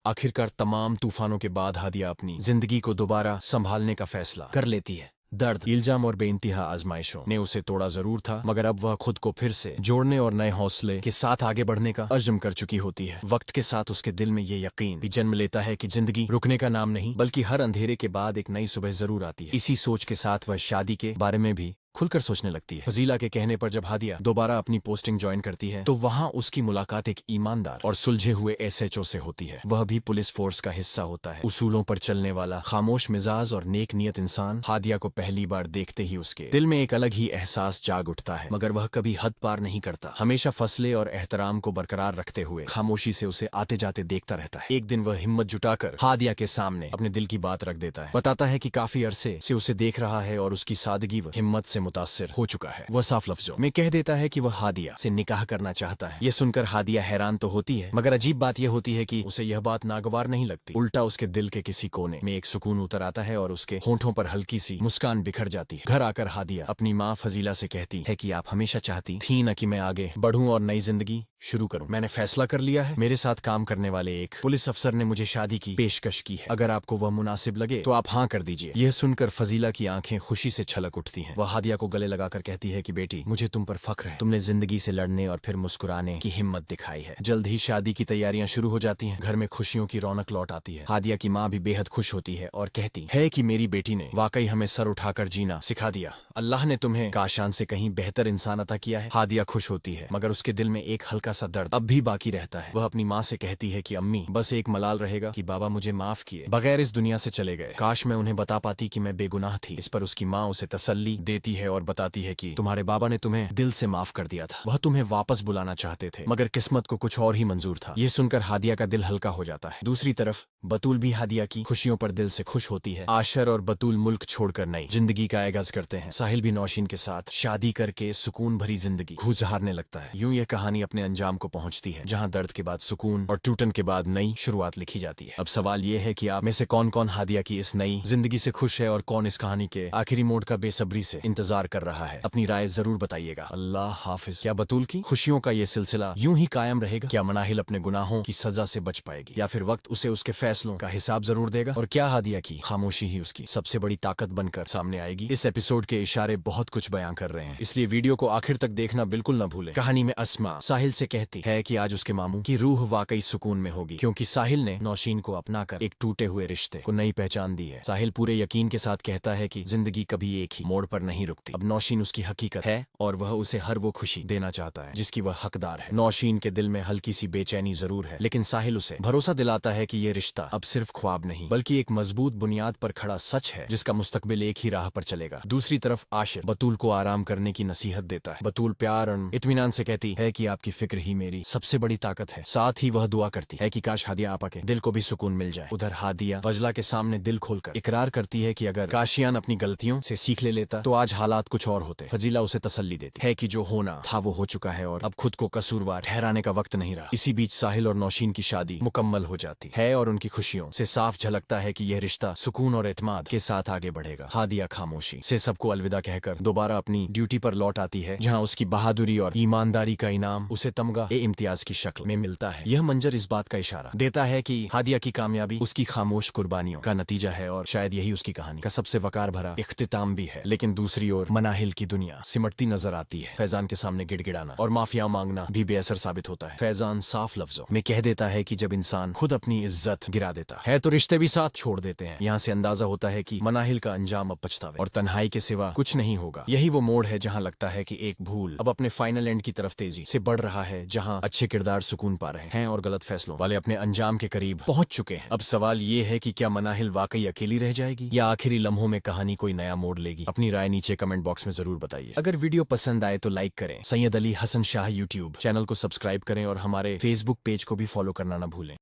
आखिरकार तमाम तूफानों के बाद हादिया अपनी जिंदगी को दोबारा संभालने का फैसला कर लेती है। दर्द, इल्जाम और बेइंतहा आजमाइशों ने उसे तोड़ा जरूर था, मगर अब वह खुद को फिर से जोड़ने और नए हौसले के साथ आगे बढ़ने का अज़्म कर चुकी होती है। वक्त के साथ उसके दिल में ये यकीन भी जन्म लेता है कि जिंदगी रुकने का नाम नहीं, बल्कि हर अंधेरे के बाद एक नई सुबह जरूर आती है। इसी सोच के साथ वह शादी के बारे में भी खुलकर सोचने लगती है। फजीला के कहने पर जब हादिया दोबारा अपनी पोस्टिंग ज्वाइन करती है तो वहाँ उसकी मुलाकात एक ईमानदार और सुलझे हुए एसएचओ से होती है। वह भी पुलिस फोर्स का हिस्सा होता है। उसूलों पर चलने वाला, खामोश मिजाज और नेक नियत इंसान। हादिया को पहली बार देखते ही उसके दिल में एक अलग ही एहसास जाग उठता है, मगर वह कभी हद पार नहीं करता। हमेशा फसले और एहतराम को बरकरार रखते हुए खामोशी से उसे आते जाते देखता रहता है। एक दिन वह हिम्मत जुटाकर हादिया के सामने अपने दिल की बात रख देता है। बताता है कि काफी अरसे से उसे देख रहा है और उसकी सादगी व हिम्मत से मुतासिर हो चुका है। वह साफ लफ्जों में कह देता है कि वह हादिया से निकाह करना चाहता है। यह सुनकर हादिया हैरान तो होती है, मगर अजीब बात यह होती है कि उसे यह बात नागवार नहीं लगती। उल्टा उसके दिल के किसी कोने में एक सुकून उतर आता है और उसके होंठों पर हल्की सी मुस्कान बिखर जाती है। घर आकर हादिया अपनी माँ फजीला से कहती है कि आप हमेशा चाहती थी न कि मैं आगे बढ़ूं और नई जिंदगी शुरू करूं। मैंने फैसला कर लिया है। मेरे साथ काम करने वाले एक पुलिस अफसर ने मुझे शादी की पेशकश की है। अगर आपको वह मुनासिब लगे तो आप हाँ कर दीजिए। यह सुनकर फजीला की आंखें खुशी से छलक उठती हैं। वह हादिया को गले लगाकर कहती है कि बेटी, मुझे तुम पर फख्र है। तुमने जिंदगी से लड़ने और फिर मुस्कुराने की हिम्मत दिखाई है। जल्द ही शादी की तैयारियां शुरू हो जाती हैं। घर में खुशियों की रौनक लौट आती है। हादिया की माँ भी बेहद खुश होती है और कहती है कि मेरी बेटी ने वाकई हमें सर उठाकर जीना सिखा दिया। अल्लाह ने तुम्हें काशान से कहीं बेहतर इंसान अता किया है। हादिया खुश होती है, मगर उसके दिल में एक हल्का सा दर्द अब भी बाकी रहता है। वह अपनी माँ से कहती है कि अम्मी, बस एक मलाल रहेगा कि बाबा मुझे माफ किए बगैर इस दुनिया से चले गए। काश मैं उन्हें बता पाती कि मैं बेगुनाह थी। इस पर उसकी माँ उसे तसल्ली देती है और बताती है कि तुम्हारे बाबा ने तुम्हें दिल से माफ कर दिया था। वह तुम्हें वापस बुलाना चाहते थे, मगर किस्मत को कुछ और ही मंजूर था। ये सुनकर हादिया का दिल हल्का हो जाता है। दूसरी तरफ बतूल भी हादिया की खुशियों पर दिल से खुश होती है। आशर और बतूल मुल्क छोड़कर नई जिंदगी का आगाज करते हैं। साहिल भी नौशीन के साथ शादी करके सुकून भरी जिंदगी गुजारने लगता है। यूं यह कहानी अपने अंजाम को पहुंचती है, जहां दर्द के बाद सुकून और टूटन के बाद नई शुरुआत लिखी जाती है। अब सवाल ये है कि आप में से कौन कौन हादिया की इस नई जिंदगी से खुश है और कौन इस कहानी के आखिरी मोड़ का बेसब्री से इंतजार कर रहा है। अपनी राय जरूर बताइएगा। अल्लाह हाफिज। क्या बतूल की खुशियों का ये सिलसिला यूं ही कायम रहेगा? क्या मनाहिल अपने गुनाहों की सजा से बच पाएगी, या फिर वक्त उसे उसके फैसलों का हिसाब जरूर देगा? और क्या हादिया की खामोशी ही उसकी सबसे बड़ी ताकत बनकर सामने आएगी? इस एपिसोड के इशारे बहुत कुछ बयां कर रहे हैं, इसलिए वीडियो को आखिर तक देखना बिल्कुल न भूलें। कहानी में अस्मा साहिल से कहती है कि आज उसके मामू की रूह वाकई सुकून में होगी, क्योंकि साहिल ने नौशीन को अपनाकर एक टूटे हुए रिश्ते को नई पहचान दी है। साहिल पूरे यकीन के साथ कहता है कि जिंदगी कभी एक ही मोड़ पर नहीं रुकती। अब नौशीन उसकी हकीकत है और वह उसे हर वो खुशी देना चाहता है जिसकी वह हकदार है। नौशीन के दिल में हल्की सी बेचैनी जरूर है, लेकिन साहिल उसे भरोसा दिलाता है कि ये रिश्ता अब सिर्फ ख्वाब नहीं, बल्कि एक मजबूत बुनियाद पर खड़ा सच है जिसका मुस्तकबिल एक ही राह पर चलेगा। दूसरी तरफ आशिर बतूल को आराम करने की नसीहत देता है। बतूल प्यार और इत्मीनान से कहती है कि आपकी फिक्र ही मेरी सबसे बड़ी ताकत है। साथ ही वह दुआ करती है कि काश हादिया आपा के दिल को भी सुकून मिल जाए। उधर हादिया फजला के सामने दिल खोलकर इकरार करती है कि अगर काशियान अपनी गलतियों से सीख ले लेता तो आज हालात कुछ और होते। फजीला उसे तसल्ली देती है कि जो होना था वो हो चुका है और अब खुद को कसूरवार ठहराने का वक्त नहीं रहा। इसी बीच साहिल और नौशीन की शादी मुकम्मल हो जाती है और उनकी खुशियों से साफ झलकता है कि यह रिश्ता सुकून और एतमाद के साथ आगे बढ़ेगा। हादिया खामोशी से सबको अलविदा कहकर दोबारा अपनी ड्यूटी पर लौट आती है, जहां उसकी बहादुरी और ईमानदारी का इनाम उसे तमगा ए इम्तियाज की शक्ल में मिलता है। यह मंजर इस बात का इशारा देता है कि हादिया की कामयाबी उसकी खामोश कुर्बानियों का नतीजा है और शायद यही उसकी कहानी का सबसे वकार भरा इख्तिताम भी है। लेकिन दूसरी ओर मनाहिल की दुनिया सिमटती नजर आती है। फैजान के सामने गिड़गिड़ाना और माफिया मांगना भी बेअसर साबित होता है। फैजान साफ लफ्जों में कह देता है कि जब इंसान खुद अपनी इज्जत गिरा देता है तो रिश्ते भी साथ छोड़ देते हैं। यहाँ से अंदाजा होता है कि मनाहिल का अंजाम अब पछतावे और तन्हाई के सिवा कुछ नहीं होगा। यही वो मोड़ है जहाँ लगता है कि एक भूल अब अपने फाइनल एंड की तरफ तेजी से बढ़ रहा है, जहाँ अच्छे किरदार सुकून पा रहे हैं और गलत फैसलों वाले अपने अंजाम के करीब पहुंच चुके हैं। अब सवाल ये है कि क्या मनाहिल वाकई अकेली रह जाएगी या आखिरी लम्हों में कहानी कोई नया मोड़ लेगी? अपनी राय नीचे कमेंट बॉक्स में जरूर बताइए। अगर वीडियो पसंद आए तो लाइक करें, सैयद अली हसन शाह यूट्यूब चैनल को सब्सक्राइब करें और हमारे फेसबुक पेज को भी फॉलो करना न भूलें।